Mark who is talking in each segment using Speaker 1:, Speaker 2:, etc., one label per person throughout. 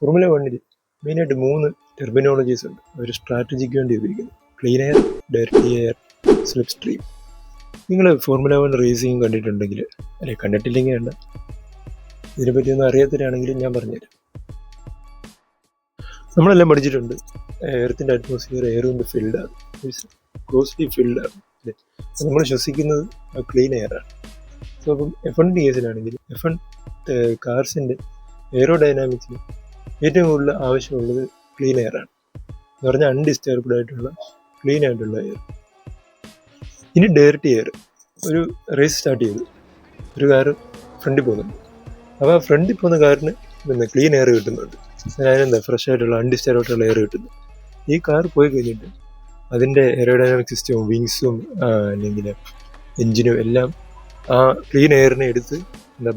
Speaker 1: Formula 1 മെയിനായിട്ട് 3 terminologies ഉണ്ട് ഒരു സ്ട്രാറ്റജിക്ക് വേണ്ടി ഉപയോഗിക്കുന്നത്. Clean air, direct air, slip stream. നിങ്ങൾ ഫോർമുല 1 റേസിംഗ് കണ്ടിട്ടുണ്ടെങ്കിൽ, അല്ലെ കണ്ടിട്ടില്ലെങ്കിൽ വേണ്ട, ഇതിനെപ്പറ്റിയൊന്നും അറിയാത്തവരാണെങ്കിലും ഞാൻ പറഞ്ഞുതരാം. നമ്മളെല്ലാം പഠിച്ചിട്ടുണ്ട്, എർത്തിൻ്റെ അറ്റ്മോസ്ഫിയർ എയർ കൊണ്ട് ഫിൽഡാണ്, ക്ലോസ്ലി ഫിൽഡാണ്. അല്ലേ, നമ്മൾ ശ്വസിക്കുന്നത് ക്ലീൻ എയറാണ്. സോ അപ്പം F1 കേസിലാണെങ്കിൽ F1 കാർസിൻ്റെ എയറോഡൈനാമിക്സിന് ഏറ്റവും കൂടുതൽ ആവശ്യമുള്ളത് ക്ലീൻ എയറാണ്. എന്ന് പറഞ്ഞാൽ അൺഡിസ്റ്റർബ്ഡ് ആയിട്ടുള്ള ക്ലീൻ ആയിട്ടുള്ള എയർ. ഇനി ഡയറക്റ്റ് എയർ. ഒരു റേസ് സ്റ്റാർട്ട് ചെയ്തു, ഒരു കാറ് ഫ്രണ്ടിൽ പോകുന്നുണ്ട്. അപ്പോൾ ആ ഫ്രണ്ടിൽ പോകുന്ന കാറിന് ക്ലീൻ എയർ കിട്ടുന്നുണ്ട്. അതിനെന്താ ഫ്രഷ് ആയിട്ടുള്ള അൺഡിസ്റ്റർബ്ഡ് ആയിട്ടുള്ള എയർ കിട്ടുന്നു. ഈ കാർ പോയി കഴിഞ്ഞിട്ട് അതിൻ്റെ എയറോഡൈനാമിക് സിസ്റ്റവും വിങ്സും അല്ലെങ്കിൽ എൻജിനും എല്ലാം ആ ക്ലീൻ എയറിനെ എടുത്ത്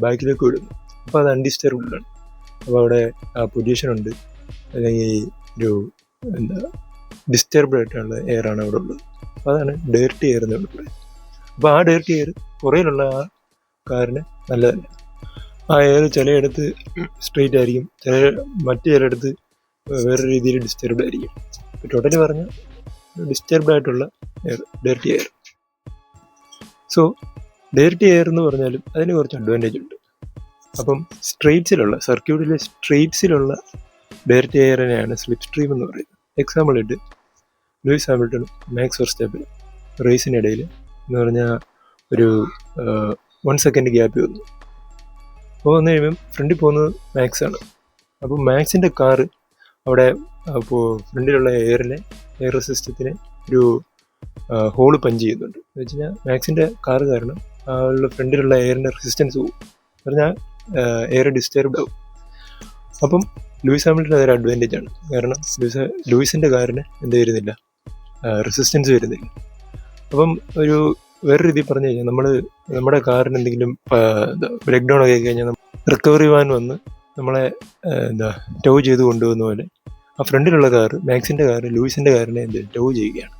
Speaker 1: ബാക്കിലേക്ക് വിടുന്നു. അപ്പോൾ അത് അൺഡിസ്റ്റർബ്ഡാണ്. അപ്പോൾ അവിടെ ആ പൊല്യൂഷനുണ്ട്, അല്ലെങ്കിൽ ഒരു ഡിസ്റ്റർബ്ഡ് ആയിട്ടുള്ള എയറാണ് അവിടെ ഉള്ളത്. അപ്പോൾ അതാണ് ഡയറക്റ്റ് എയർ എന്ന് പറയുന്നത്. അപ്പോൾ ആ ഡയറക്റ്റ് എയർ പുറയിലുള്ള ആ കാറിന് നല്ലതല്ല. ആ എയർ ചിലയിടത്ത് സ്ട്രെയിറ്റ് ആയിരിക്കും, മറ്റു ചിലയിടത്ത് വേറെ രീതിയിൽ ഡിസ്റ്റർബ്ഡ് ആയിരിക്കും. ടോട്ടലി പറഞ്ഞാൽ ഡിസ്റ്റർബ്ഡ് ആയിട്ടുള്ള air direct air. So direct air എന്ന് പറഞ്ഞാലും അതിന് കുറച്ച് അഡ്വാൻറ്റേജ് ഉണ്ട്. അപ്പം സർക്യൂട്ടിലെ സ്ട്രെയിറ്റ്സിലുള്ള ഡയറക്റ്റ് എയറിനെയാണ് സ്ലിപ്പ് സ്ട്രീം എന്ന് പറയുന്നത്. എക്സാമ്പിൾ ഇട്ട് ലൂയിസ് ഹാമിൽട്ടണും മാക്സ് വെർസ്റ്റാപ്പനും റേസിനിടയിൽ എന്ന് പറഞ്ഞാൽ ഒരു 1 സെക്കൻഡ് ഗ്യാപ്പ് വന്നു. അപ്പോൾ വന്നു കഴിയുമ്പം ഫ്രണ്ടിൽ പോകുന്നത് മാക്സ് ആണ്. അപ്പോൾ മാക്സിൻ്റെ കാറ് അവിടെ ഫ്രണ്ടിലുള്ള എയർ സിസ്റ്റത്തിന് ഒരു ഹോള് പഞ്ച് ചെയ്യുന്നുണ്ട്. എന്ന് വെച്ച് കഴിഞ്ഞാൽ മാക്സിൻ്റെ കാറ് കാരണം ഫ്രണ്ടിലുള്ള എയറിൻ്റെ റെസിസ്റ്റൻസ് പോകും, പറഞ്ഞാൽ എയർ ഡിസ്റ്റർബ്ഡ് ആവും. അപ്പം ലൂയിസ് ഹാമിൽട്ടൺ അതൊരു അഡ്വാൻറ്റേജ് ആണ്. കാരണം ലൂയിസിൻ്റെ കാറിന് എന്ത് വരുന്നില്ല, റെസിസ്റ്റൻസ് വരുന്നില്ല. അപ്പം ഒരു വേറെ രീതിയിൽ പറഞ്ഞു കഴിഞ്ഞാൽ നമ്മുടെ കാറിന് എന്തെങ്കിലും ബ്രേക്ക് ഡൗൺ ആക്കി കഴിഞ്ഞാൽ റിക്കവറി വാൻ വന്ന് നമ്മളെ ടോ ചെയ്ത് കൊണ്ടുപോകുന്ന പോലെ ആ ഫ്രണ്ടിലുള്ള കാറ്, മാക്സിൻ്റെ കാറ് ലൂയിസിൻ്റെ കാറിനെ ടോ ചെയ്യുകയാണ്.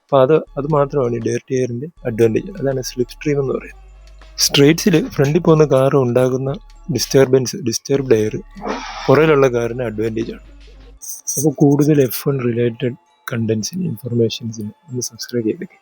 Speaker 1: അപ്പോൾ അത് മാത്രമാണ് ഈ ഡയറക്റ്റ് എയറിൻ്റെ അഡ്വാൻറ്റേജ്. അതാണ് സ്ലിപ്പ് സ്ട്രീം എന്ന് പറയുന്നത്. സ്ട്രെയിറ്റ്സിൽ ഫ്രണ്ടിൽ പോകുന്ന കാറ് ഉണ്ടാകുന്ന ഡിസ്റ്റർബ്ഡ് എയർ പുറയിലുള്ള കാറിന് അഡ്വാൻറ്റേജ് ആണ്. അപ്പോൾ കൂടുതൽ F1 റിലേറ്റഡ് കണ്ടൻസിന്, ഇൻഫർമേഷൻസിന് ഒന്ന് സബ്സ്ക്രൈബ് ചെയ്തേക്കാം.